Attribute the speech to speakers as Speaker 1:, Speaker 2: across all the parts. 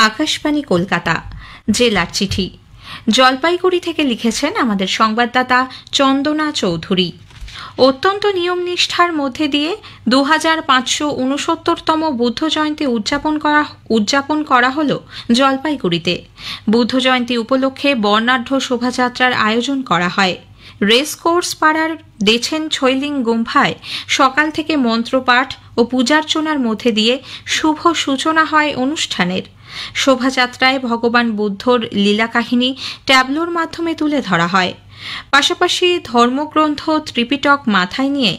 Speaker 1: আকাশবাণী কলকাতা জেলার চিঠি জলপাইগুড়ি থেকে লিখেছেন আমাদের সংবাদদাতা চন্দনা চৌধুরী। অত্যন্ত নিয়ম নিষ্ঠার মধ্যে দিয়ে 2569তম বুদ্ধ জয়ন্তী উদযাপন করা হল জলপাইগুড়িতে। বুদ্ধ জয়ন্তী উপলক্ষে বর্ণাঢ্য শোভাযাত্রার আয়োজন করা হয়। রেসকোর্স পাড়ার দেছেন ছৈলিং গুম্ফায় সকাল থেকে মন্ত্রপাঠ ও পূজার্চনার মধ্যে দিয়ে শুভ সূচনা হয় অনুষ্ঠানের। শোভাযাত্রায় ভগবান বুদ্ধর লীলা কাহিনী ট্যাবলোর মাধ্যমে তুলে ধরা হয়। পাশাপাশি ধর্মগ্রন্থ ত্রিপিটক মাথায় নিয়ে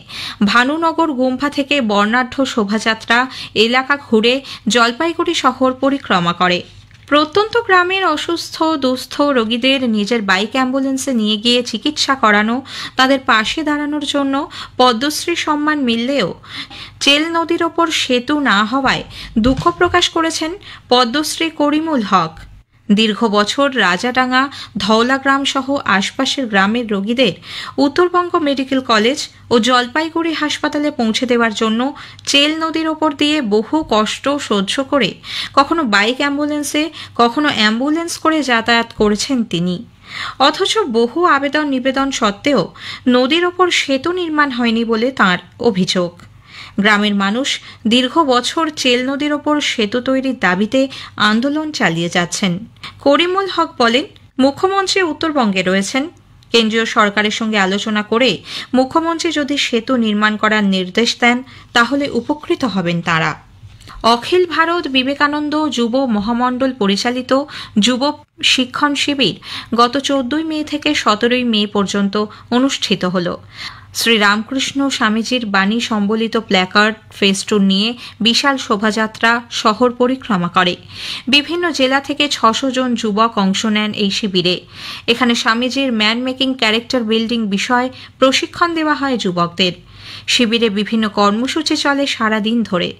Speaker 1: ভানুনগর গুম্ফা থেকে বর্ণাঢ্য শোভাযাত্রা এলাকা ঘুরে জলপাইগুড়ি শহর পরিক্রমা করে। প্রত্যন্ত গ্রামের অসুস্থ দুস্থ রোগীদের নিজের বাইক অ্যাম্বুলেন্সে নিয়ে গিয়ে চিকিৎসা করানো, তাদের পাশে দাঁড়ানোর জন্য পদ্মশ্রী সম্মান মিললেও চেল নদীর ওপর সেতু না হওয়ায় দুঃখ প্রকাশ করেছেন পদ্মশ্রী করিমুল হক। দীর্ঘ বছর রাজাডাঙ্গা, ধওলাগ্রাম সহ আশপাশের গ্রামের রোগীদের উত্তরবঙ্গ মেডিকেল কলেজ ও জলপাইগুড়ি হাসপাতালে পৌঁছে দেওয়ার জন্য চেল নদীর ওপর দিয়ে বহু কষ্ট সহ্য করে কখনো বাইক অ্যাম্বুলেন্সে, কখনো অ্যাম্বুলেন্স করে যাতায়াত করেছেন তিনি। অথচ বহু আবেদন নিবেদন সত্ত্বেও নদীর ওপর সেতু নির্মাণ হয়নি বলে তাঁর অভিযোগ। গ্রামের মানুষ দীর্ঘ বছর চেল নদীর ওপর সেতু তৈরির দাবিতে আন্দোলন চালিয়ে যাচ্ছেন। করিমুল হক বলেন, মুখ্যমন্ত্রী উত্তরবঙ্গে রয়েছেন। কেন্দ্রীয় সরকারের সঙ্গে আলোচনা করে মুখ্যমন্ত্রী যদি সেতু নির্মাণ করার নির্দেশ দেন তাহলে উপকৃত হবেন তাঁরা। অখিল ভারত বিবেকানন্দ যুব মহামণ্ডল পরিচালিত যুব শিক্ষণ শিবির গত 14 মে থেকে 17 মে পর্যন্ত অনুষ্ঠিত হল। শ্রীরামকৃষ্ণ স্বামীজির বাণী সম্বলিত প্ল্যাকার্ড, ফেস্টুন নিয়ে বিশাল শোভাযাত্রা শহর পরিক্রমা করে। বিভিন্ন জেলা থেকে 600 জন যুবক অংশ নেন এই শিবিরে। এখানে স্বামীজির ম্যান মেকিং ক্যারেক্টার বিল্ডিং বিষয়ে প্রশিক্ষণ দেওয়া হয় যুবকদের। শিবিরে বিভিন্ন কর্মসূচি চলে সারাদিন ধরে।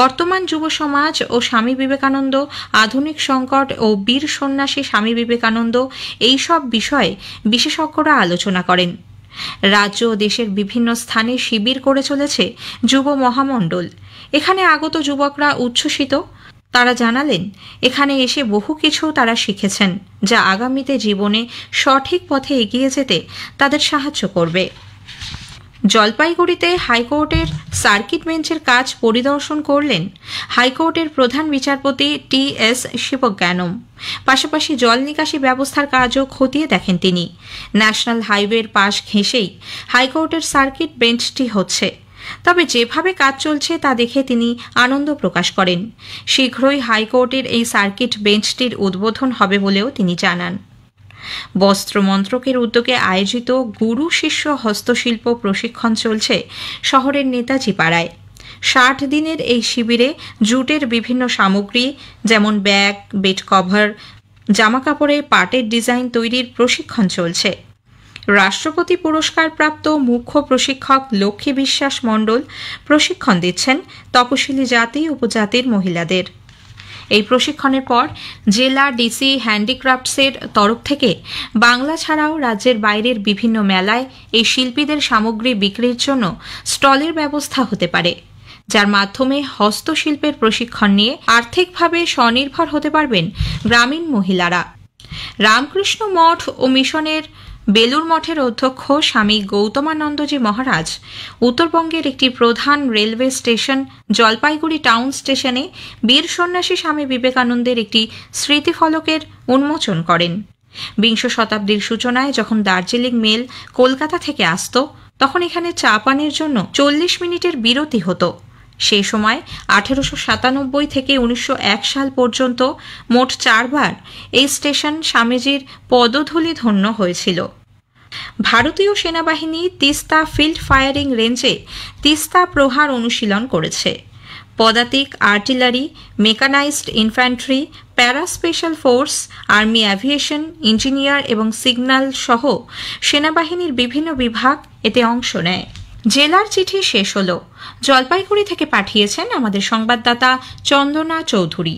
Speaker 1: বর্তমান যুব সমাজ ও স্বামী বিবেকানন্দ, আধুনিক সংকট ও বীর সন্ন্যাসী স্বামী বিবেকানন্দ এইসব বিষয়ে বিশেষজ্ঞরা আলোচনা করেন। রাজ্য ও দেশের বিভিন্ন স্থানে শিবির করে চলেছে যুব মহামণ্ডল। এখানে আগত যুবকরা উচ্ছ্বসিত। তারা জানালেন, এখানে এসে বহু কিছু তারা শিখেছেন, যা আগামীতে জীবনে সঠিক পথে এগিয়ে যেতে তাদের সাহায্য করবে। জলপাইগুড়িতে হাইকোর্টের সার্কিট বেঞ্চের কাজ পরিদর্শন করলেন হাইকোর্টের প্রধান বিচারপতি টি.এস. শিবজ্ঞানম। পাশাপাশি জল নিকাশি ব্যবস্থার কাজও খতিয়ে দেখেন তিনি। ন্যাশনাল হাইওয়ের পাশ ঘেঁষেই হাইকোর্টের সার্কিট বেঞ্চটি হচ্ছে। তবে যেভাবে কাজ চলছে তা দেখে তিনি আনন্দ প্রকাশ করেন। শীঘ্রই হাইকোর্টের এই সার্কিট বেঞ্চটির উদ্বোধন হবে বলেও তিনি জানান। বস্ত্র মন্ত্রকের উদ্যোগে আয়োজিত গুরু শিষ্য হস্তশিল্প প্রশিক্ষণ চলছে শহরের নেতাজি পাড়ায়। 60 দিনের এই শিবিরে জুটের বিভিন্ন সামগ্রী যেমন ব্যাগ, বেড কভার, জামাকাপড়ে পাটের ডিজাইন তৈরির প্রশিক্ষণ চলছে। রাষ্ট্রপতি পুরস্কারপ্রাপ্ত মুখ্য প্রশিক্ষক লক্ষ্মী বিশ্বাস মণ্ডল প্রশিক্ষণ দিচ্ছেন তপশিলি জাতি উপজাতির মহিলাদের। এই প্রশিক্ষণের পর জেলা ডিসি হ্যান্ডিক্রাফটসের তরফ থেকে বাংলা ছাড়াও রাজ্যের বাইরের বিভিন্ন মেলায় এই শিল্পীদের সামগ্রী বিক্রির জন্য স্টলের ব্যবস্থা হতে পারে, যার মাধ্যমে হস্তশিল্পের প্রশিক্ষণ নিয়ে আর্থিকভাবে স্বনির্ভর হতে পারবেন গ্রামীণ মহিলারা। রামকৃষ্ণ মঠ ও মিশনের বেলুর মঠের অধ্যক্ষ স্বামী গৌতমানন্দজি মহারাজ উত্তরবঙ্গের একটি প্রধান রেলওয়ে স্টেশন জলপাইগুড়ি টাউন স্টেশনে বীর সন্ন্যাসী স্বামী বিবেকানন্দের একটি স্মৃতিফলকের উন্মোচন করেন। 20 শতাব্দীর সূচনায় যখন দার্জিলিং মেল কলকাতা থেকে আসত, তখন এখানে চা পানের জন্য 40 মিনিটের বিরতি হতো। সেই সময় 1897 থেকে 1901 সাল পর্যন্ত মোট 4 বার এই স্টেশন স্বামীজির পদধূলি ধন্য হয়েছিল। ভারতীয় সেনাবাহিনী তিস্তা ফিল্ড ফায়ারিং রেঞ্জে তিস্তা প্রহার অনুশীলন করেছে। পদাতিক, আর্টিলারি, মেকানাইজড ইনফ্যান্ট্রি, প্যারা special force, army aviation, engineer এবং সিগন্যাল সহ সেনাবাহিনীর বিভিন্ন বিভাগ এতে অংশ নেয়। জেলার চিঠি শেষ হল। জলপাইগুড়ি থেকে পাঠিয়েছেন আমাদের সংবাদদাতা চন্দনা চৌধুরী।